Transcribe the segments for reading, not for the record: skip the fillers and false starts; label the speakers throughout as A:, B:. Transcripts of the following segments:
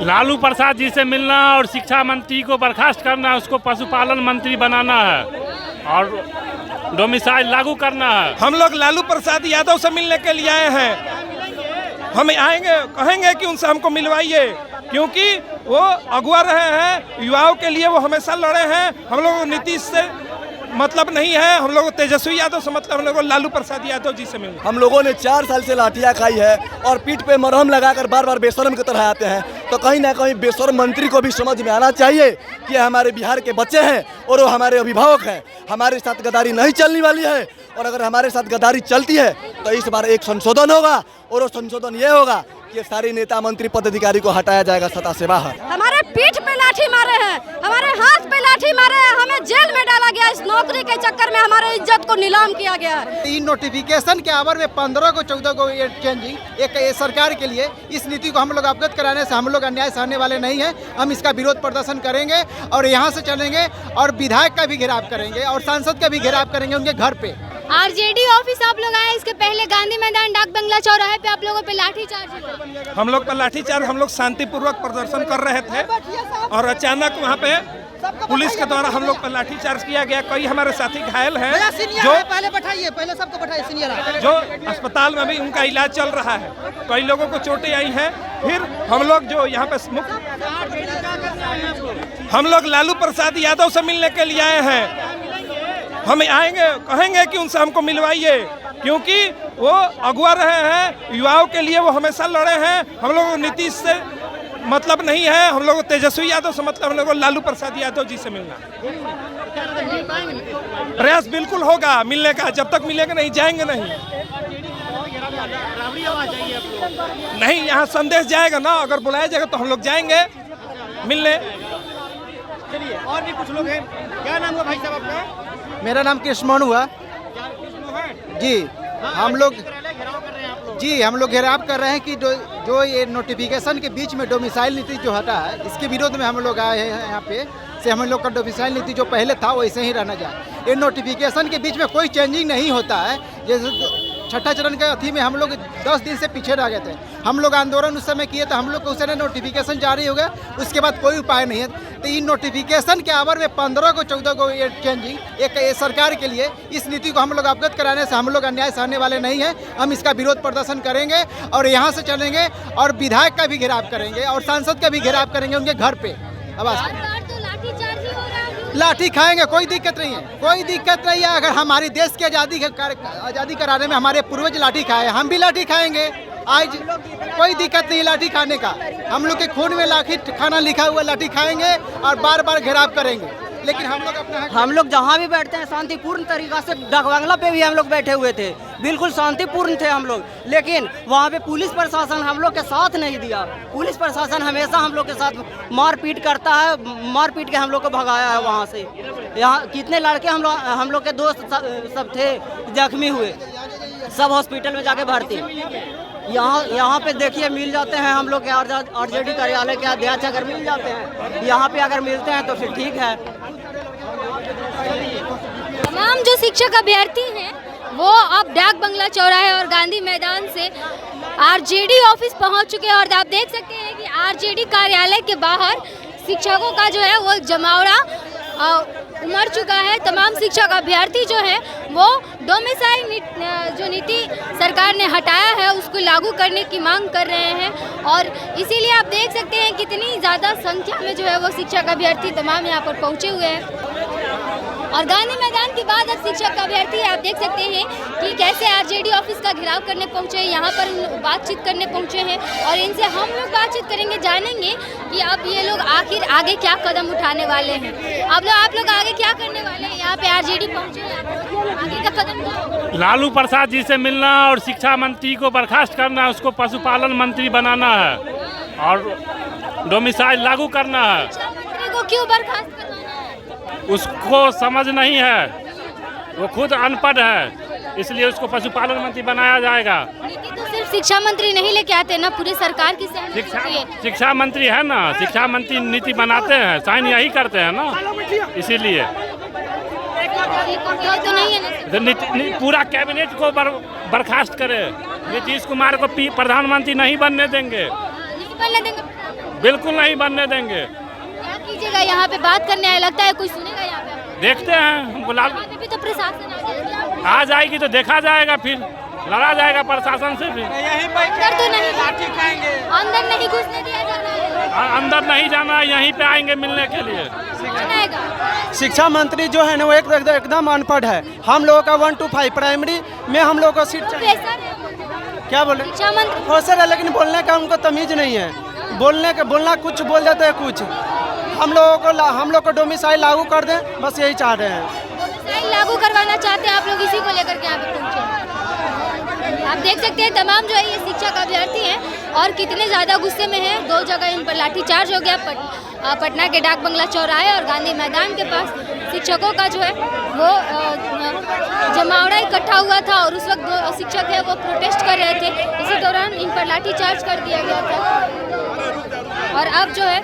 A: लालू प्रसाद जी से मिलना और शिक्षा मंत्री को बर्खास्त करना, उसको पशुपालन मंत्री बनाना है और डोमिसाइल लागू करना है।
B: हम लोग लालू प्रसाद यादव से मिलने के लिए आए हैं। हम आएंगे, कहेंगे कि उनसे हमको मिलवाइए, क्योंकि वो अगुवा रहे हैं, युवाओं के लिए वो हमेशा लड़े हैं। हम लोग नीतीश से मतलब नहीं है, हम लोग तेजस्वी यादव से मतलब, हम लोग लालू प्रसाद यादव जी से मिलना।
C: हम लोगों ने 4 साल से लाठियाँ खाई है और पीठ पे मरहम लगाकर बार बार बेशरम की तरह आते हैं, तो कहीं ना कहीं बेशरम मंत्री को भी समझ में आना चाहिए कि हमारे बिहार के बच्चे हैं और वो हमारे अभिभावक हैं। हमारे साथ गद्दारी नहीं चलने वाली है, और अगर हमारे साथ गद्दारी चलती है तो इस बार एक संशोधन होगा, और वो संशोधन ये होगा कि सारे नेता मंत्री पदाधिकारी को हटाया जाएगा सत्ता से बाहर।
D: हमारे पीठ पे लाठी मारे हैं, हमारे हाथ पे लाठी मारे हैं, हमें जेल में डाला गया। इस नौकरी के चक्कर में हमारे इज्जत को नीलाम किया गया है।
E: 3 नोटिफिकेशन के आवर में 15 को 14 को ये चेंजिंग एक सरकार के लिए, इस नीति को हम लोग अवगत कराने से हम लोग अन्याय सहने वाले नहीं हैं। हम इसका विरोध प्रदर्शन करेंगे और यहाँ से चलेंगे और विधायक का भी घेराव करेंगे और सांसद का भी घेराव करेंगे उनके घर पे।
D: आरजेडी ऑफिस आप लोग आए, इसके पहले गांधी मैदान डाक बंगला चौराहे पे आप लोगों पे लाठीचार्ज हुआ।
B: हम लोग पर लाठीचार्ज, हम लोग शांतिपूर्वक प्रदर्शन कर रहे थे और अचानक वहाँ पे पुलिस के द्वारा हम लोग पर लाठीचार्ज किया गया। कई हमारे साथी घायल हैं, जो
E: पहले बैठाइए, पहले सबको बैठाइए सीनियर,
B: जो अस्पताल में भी उनका इलाज चल रहा है। कई लोगों को चोटें आई हैं। फिर हम लोग जो यहाँ पे हम लोग लालू प्रसाद यादव से मिलने के लिए आए हैं। हम आएंगे, कहेंगे कि उनसे हमको मिलवाइए, क्योंकि वो अगुवा रहे हैं, युवाओं के लिए वो हमेशा लड़े हैं। हम लोग नीतीश से मतलब नहीं है, हम लोग तेजस्वी यादव से मतलब, हम लोग लालू प्रसाद यादव जी से मिलना। प्रयास बिल्कुल होगा मिलने का, जब तक मिलेगा नहीं जाएंगे नहीं। नहीं, यहाँ संदेश जाएगा ना, अगर बुलाया जाएगा तो हम लोग जाएंगे मिलने।
E: और भी कुछ लोग हैं। क्या नाम है भाई साहब आपका? मेरा नाम कृष्ण हुआ जी। हम लोग घेराव कर रहे हैं कि जो ये नोटिफिकेशन के बीच में डोमिसाइल नीति जो हटा है, इसके विरोध में हम लोग आए हैं यहाँ पे। से हम लोग का डोमिसाइल नीति जो पहले था वैसे ही रहना चाहिए। ये नोटिफिकेशन के बीच में कोई चेंजिंग नहीं होता है। जैसे छठा चरण के अथी में हम लोग 10 दिन से पीछे रह गए थे। हम लोग आंदोलन उस समय किए तो हम लोग को उस समय नोटिफिकेशन जारी हो गया, उसके बाद कोई उपाय नहीं है। तो इन नोटिफिकेशन के आवर में 15 को 14 को ये चेंजिंग एक सरकार के लिए, इस नीति को हम लोग अवगत कराने से हम लोग अन्याय सहने वाले नहीं हैं। हम इसका विरोध प्रदर्शन करेंगे और यहाँ से चलेंगे और विधायक का भी घेराव करेंगे और सांसद का भी घेराव करेंगे उनके घर पे। आवाज लाठी खाएंगे, कोई दिक्कत नहीं है, कोई दिक्कत नहीं है। अगर हमारी देश की आज़ादी कराने में हमारे पूर्वज लाठी खाए, हम भी लाठी खाएंगे। आज कोई दिक्कत नहीं लाठी खाने का। हम लोग के खून में लाठी खाना लिखा हुआ, लाठी खाएंगे और बार बार घेराव करेंगे। लेकिन हम लोग जहाँ भी बैठते हैं शांतिपूर्ण तरीका से, डाक बंगला पे भी हम लोग बैठे हुए थे, बिल्कुल शांतिपूर्ण थे हम लोग। लेकिन वहाँ पे पुलिस प्रशासन हम लोग के साथ नहीं दिया। पुलिस प्रशासन हमेशा हम लोग के साथ मारपीट करता है, मारपीट के हम लोग को भगाया है वहाँ से। यहाँ कितने लड़के हम लोग के दोस्त सब थे जख्मी हुए, सब हॉस्पिटल में जाके भर्ती। यहाँ पे देखिए मिल जाते हैं हम लोग के आरजेडी कार्यालय के अध्यक्ष अगर मिल जाते हैं, यहाँ पे अगर मिलते हैं तो फिर ठीक है।
D: तमाम जो शिक्षक अभ्यर्थी हैं वो अब डाक बंगला चौराहे और गांधी मैदान से आरजेडी ऑफिस पहुंच चुके हैं और आप देख सकते हैं कि आरजेडी कार्यालय के बाहर शिक्षकों का जो है वो जमावड़ा उमड़ चुका है। तमाम शिक्षक अभ्यर्थी जो है वो डोमिसाइल जो नीति सरकार ने हटाया है उसको लागू करने की मांग कर रहे हैं और इसीलिए आप देख सकते हैं कितनी ज़्यादा संख्या में जो है वो शिक्षक अभ्यर्थी तमाम यहाँ पर पहुँचे हुए हैं। और गांधी मैदान के बाद अब शिक्षक अभ्यर्थी आप देख सकते हैं कि कैसे आरजेडी ऑफिस का घेराव करने पहुंचे हैं, यहाँ पर बातचीत करने पहुंचे हैं और इनसे हम लोग बातचीत करेंगे, जानेंगे कि अब ये लोग आखिर आगे क्या कदम उठाने वाले हैं। आप लोग आगे क्या करने वाले हैं? यहाँ पे आरजेडी पहुंचे हैं, आगे का कदम क्या होगा?
A: लालू प्रसाद जी से मिलना और शिक्षा मंत्री को बर्खास्त करना, उसको पशुपालन मंत्री बनाना है और डोमिसाइल लागू करना है।
D: शिक्षा मंत्री को क्यों बर्खास्त करवाना है?
A: उसको समझ नहीं है, वो खुद अनपढ़ है, इसलिए उसको पशुपालन मंत्री बनाया जाएगा।
D: नीति तो सिर्फ शिक्षा मंत्री नहीं लेके आते ना, पूरे सरकार की सहमति है।
A: शिक्षा मंत्री है ना, शिक्षा मंत्री नीति बनाते हैं, साइन यही करते हैं ना, इसीलिए
D: तो नहीं है ना।
A: पूरा कैबिनेट को बर्खास्त करे। नीतीश कुमार को प्रधानमंत्री नहीं बनने देंगे।
D: नहीं बनने देंगे।
A: बिल्कुल नहीं बनने देंगे।
D: क्या कीजिएगा? यहाँ पे बात करने आए, लगता है कोई सुनेगा यहाँ पे?
A: देखते हैं, बुला
D: यहाँ पे भी तो प्रशासन आ जाएगा।
A: आ जाएगी तो देखा जाएगा, फिर लड़ा जाएगा प्रशासन से। फिर
D: अंदर तो नहीं, अंदर नहीं घुसने दिया जा रहा है।
A: अंदर नहीं जाना, यहीं पे आएंगे मिलने के लिए।
D: कौन आएगा?
F: शिक्षा मंत्री जो है ना वो एकदम अनपढ़ है। हम लोगों का 1 to 5 प्राइमरी में हम लोगों को सीट चाहिए।
D: प्रोफेसर है,
F: क्या बोले?
D: शिक्षा मंत्री
F: प्रोफेसर है लेकिन बोलने का उनको तमीज नहीं है। बोलना कुछ बोल देते हैं कुछ। हम लोग को डोमिसाइल लागू कर दें, बस यही चाह रहे हैं।
D: डोमिसाइल लागू करवाना चाहते हैं आप लोग, इसी को लेकर के यहाँ पे पहुँचे। आप देख सकते हैं तमाम जो है ये शिक्षक अभ्यर्थी हैं और कितने ज़्यादा गुस्से में हैं। 2 जगह इन पर लाठीचार्ज हो गया, पटना के डाक बंगला चौराहे और गांधी मैदान के पास शिक्षकों का जो है वो जमावड़ा इकट्ठा हुआ था और उस वक्त 2 शिक्षक है वो प्रोटेस्ट कर रहे थे। इसी दौरान इन पर लाठीचार्ज कर दिया गया था और अब जो है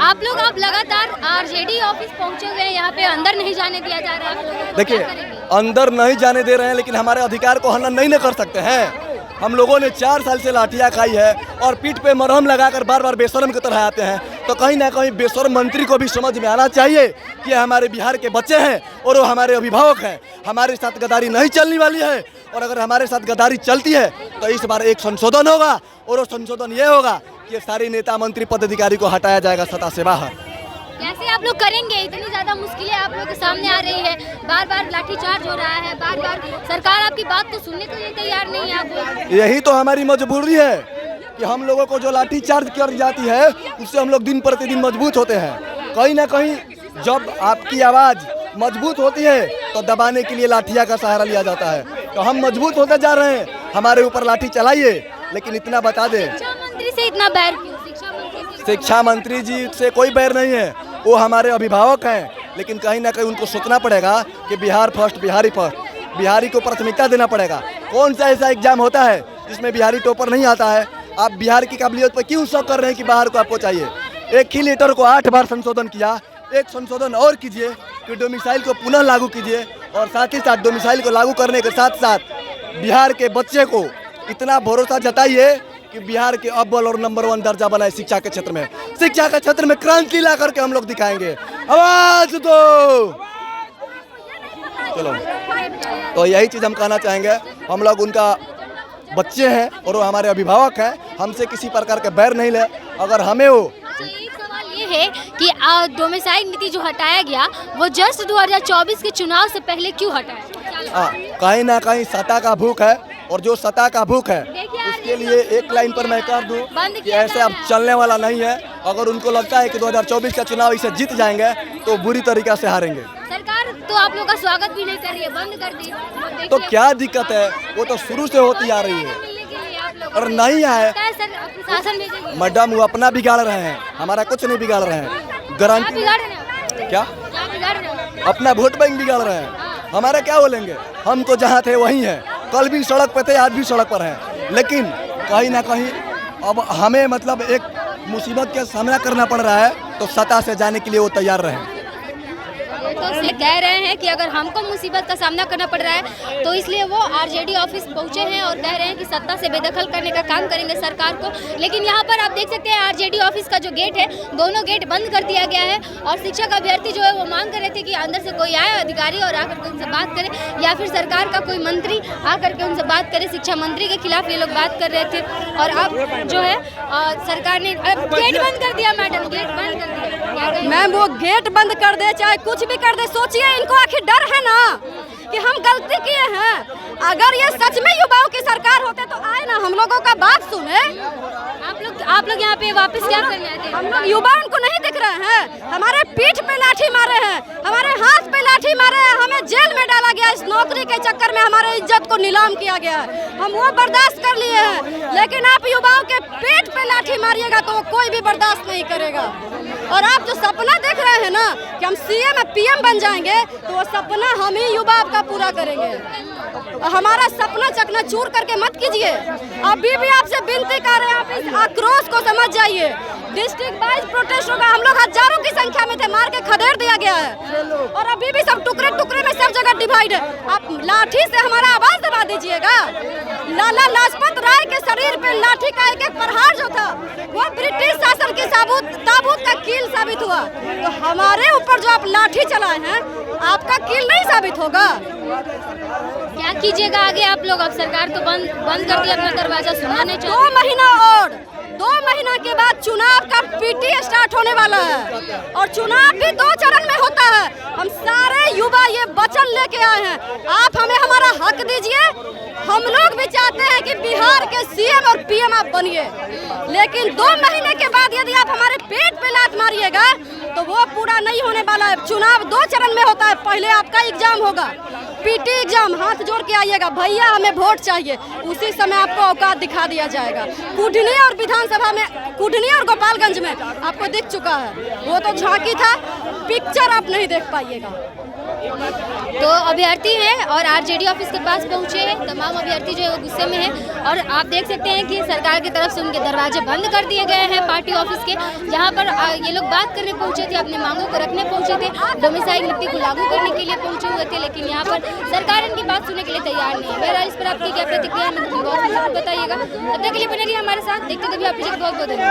D: आप लोग अब लगातार आरजेडी ऑफिस पहुंचे हुए हैं। यहाँ पे अंदर नहीं जाने दिया जा रहा है।
C: देखिए, अंदर नहीं जाने दे रहे हैं, लेकिन हमारे अधिकार को हनन नहीं न कर सकते हैं। हम लोगों ने 4 साल से लाठियाँ खाई है और पीठ पे मरहम लगाकर बार बार बेशरम की तरह आते हैं। तो कहीं ना कहीं बेशरम मंत्री को भी समझ में आना चाहिए कि हमारे बिहार के बच्चे हैं और वो हमारे अभिभावक हैं। हमारे साथ गद्दारी नहीं चलने वाली है और अगर हमारे साथ गद्दारी चलती है तो इस बार एक संशोधन होगा और वो संशोधन ये होगा कि सारे नेता मंत्री पदाधिकारी को हटाया जाएगा सत्ता से बाहर।
D: कैसे आप लोग करेंगे? इतनी ज्यादा मुश्किलें आप लोगों के सामने आ रही है, बार बार लाठीचार्ज हो रहा है, बार बार सरकार आपकी बात तो सुनने को तैयार नहीं है। आप
C: यही तो हमारी मजबूरी है कि हम लोगों को जो लाठीचार्ज कर जाती है उससे हम लोग दिन प्रतिदिन मजबूत होते हैं। कहीं ना कहीं जब आपकी आवाज़ मजबूत होती है तो दबाने के लिए लाठिया का सहारा लिया जाता है। तो हम मजबूत होते जा रहे हैं, हमारे ऊपर लाठी चलाइए, लेकिन इतना बता दें,
D: शिक्षा मंत्री से इतना बैर क्यों?
C: शिक्षा मंत्री जी से कोई बैर नहीं है, वो हमारे अभिभावक हैं। लेकिन कहीं ना कहीं उनको सोचना पड़ेगा कि बिहार फर्स्ट, बिहारी फर्स्ट, बिहारी को प्राथमिकता देना पड़ेगा। कौन सा ऐसा एग्जाम होता है जिसमें बिहारी टॉपर नहीं आता है? आप बिहार की काबिलियत पर क्यों शक कर रहे हैं कि बाहर को आपको चाहिए? एक ही लेटर को 8 बार संशोधन किया, एक संशोधन और कीजिए कि डोमिसाइल को पुनः लागू कीजिए और साथ ही साथ डोमिसाइल को लागू करने के साथ साथ बिहार के बच्चे को इतना भरोसा जताइए कि बिहार के अव्वल और नंबर 1 दर्जा बनाए शिक्षा के क्षेत्र में। शिक्षा के क्षेत्र में क्रांति ला करके हम लोग दिखाएंगे। आवाज दो। चलो, तो यही चीज़ हम कहना चाहेंगे। हम लोग उनका बच्चे हैं और वो हमारे अभिभावक हैं, हमसे किसी प्रकार के बैर नहीं ले। अगर हमें वो
D: एक सवाल ये है कि डोमिसाइल नीति जो हटाया गया वो जस्ट 2024 के चुनाव से पहले क्यों हटाया?
C: कहीं ना कहीं सत्ता का भूख है और जो सत्ता का भूख है उसके लिए एक लाइन पर मैं कर दूं कि ऐसे अब चलने वाला नहीं है। अगर उनको लगता है कि 2024 का चुनाव इसे जीत जाएंगे तो बुरी तरीका से हारेंगे।
D: सरकार तो आप लोग का स्वागत भी नहीं कर रही है, बंद कर दी।
C: तो क्या दिक्कत है? वो तो शुरू से होती आ रही है और नहीं आए। मैडम, वो अपना बिगाड़ रहे हैं, हमारा कुछ नहीं बिगाड़ रहे हैं। गारंटी क्या? अपना वोट बैंक बिगाड़ रहे हैं। हमारा क्या बोलेंगे? हम तो जहाँ थे वहीं हैं, कल भी सड़क पे थे, आज भी सड़क पर हैं। लेकिन कहीं ना कहीं अब हमें मतलब एक मुसीबत का सामना करना पड़ रहा है तो सत्ता से जाने के लिए वो तैयार रहे।
D: तो से कह रहे हैं कि अगर हमको मुसीबत का सामना करना पड़ रहा है तो इसलिए वो आरजेडी ऑफिस पहुंचे हैं और कह रहे हैं कि सत्ता से बेदखल करने का काम करेंगे सरकार को। लेकिन यहाँ पर आप देख सकते हैं आरजेडी ऑफिस का जो गेट है, दोनों गेट बंद कर दिया गया है और शिक्षक अभ्यर्थी जो है वो मांग कर रहे थे कि अंदर से कोई आए अधिकारी और आकर के उनसे बात करे या फिर सरकार का कोई मंत्री आकर के उनसे बात करे। शिक्षा मंत्री के खिलाफ ये लोग बात कर रहे थे और अब जो है सरकार ने गेट बंद कर दिया। मैडम, गेट बंद कर दिया।
G: मैम, वो गेट बंद कर दे चाहे कुछ भी कर दे, सोचिए इनको आखिर डर है ना कि हम गलती किए हैं। अगर ये सच में युवाओं की सरकार होते तो आए ना हम लोगों का बात सुने।
D: आप लोग यहाँ पे वापस क्या करने आए थे?
G: हम लोग युवा उनको नहीं दिख रहे हैं, हमारे पीठ पे लाठी मारे हैं, हमारे हाथ पे लाठी मारे हैं, हमें जेल में डाला गया। इस नौकरी के चक्कर में हमारे इज्जत को नीलाम किया गया है, हम वो बर्दाश्त कर लिए हैं। लेकिन आप युवाओं के पेट पे लाठी मारिएगा तो कोई भी बर्दाश्त नहीं करेगा। और आप जो सपना देख रहे हैं ना कि हम सीएम पीएम बन जाएंगे, तो वो सपना हम ही युवा आपका पूरा करेंगे। हमारा सपना चकनाचूर करके मत कीजिए। अभी भी आपसे विनती कर रहे हैं, आप इस आक्रोश को समझ जाइए। डिस्ट्रिक्ट वाइज प्रोटेस्ट होगा। हम लोग हजारों की संख्या में थे, मार के खदेड़ दिया गया है और अभी भी सब टुकड़े टुकड़े में सब जगह डिवाइड है। आप लाठी से हमारा आवाज दबा दीजिएगा। लाला लाजपत राय के शरीर पे लाठी का एक एक प्रहार जो था वो ब्रिटिश शासन की ताबूत का कील साबित हुआ। तो हमारे ऊपर जो आप लाठी चलाए हैं आपका कील नहीं साबित होगा।
D: क्या कीजिएगा आगे आप लोग? अब सरकार तो बंद कर दिया अपना दरवाजा, सुनना नहीं चाहती।
G: 2 महीना और 2 महीना के बाद चुनाव का पीटी स्टार्ट होने वाला है और चुनाव भी 2 चरण में होता है। हम सारे युवा ये वचन लेके आए हैं, आप हमें हमारा हक दीजिए। हम लोग भी चाहते हैं कि बिहार के सीएम और पीएम आप बनिए, लेकिन 2 महीने के बाद यदि आप हमारे पेट पे लात मारिएगा तो वो पूरा नहीं होने वाला है। चुनाव 2 चरण में होता है, पहले आपका एग्जाम होगा, पीटी एग्जाम, हाथ जोड़ के आइएगा, भैया हमें वोट चाहिए, उसी समय आपको औकात दिखा दिया जाएगा। कुढ़नी और विधानसभा में, कुढ़नी और गोपालगंज में आपको दिख चुका है, वो तो झांकी था, पिक्चर आप नहीं देख पाइएगा।
D: तो अभ्यर्थी हैं और आरजेडी ऑफिस के पास पहुंचे हैं, तमाम अभ्यर्थी जो है वो गुस्से में हैं और आप देख सकते हैं कि सरकार की तरफ से उनके दरवाजे बंद कर दिए गए हैं पार्टी ऑफिस के, जहां पर ये लोग बात करने पहुंचे थे, अपनी मांगों को रखने पहुंचे थे, डोमिसाइल नीति को लागू करने के लिए पहुंचे हुए थे, लेकिन यहाँ पर सरकार इनकी बात सुनने के लिए तैयार नहीं है। बहरहाल इस पर आपकी क्या प्रतिक्रिया है बताइएगा। तब तक के लिए बने रहिए हमारे साथ, देखते कभी आप बहुत बहुत धन्यवाद।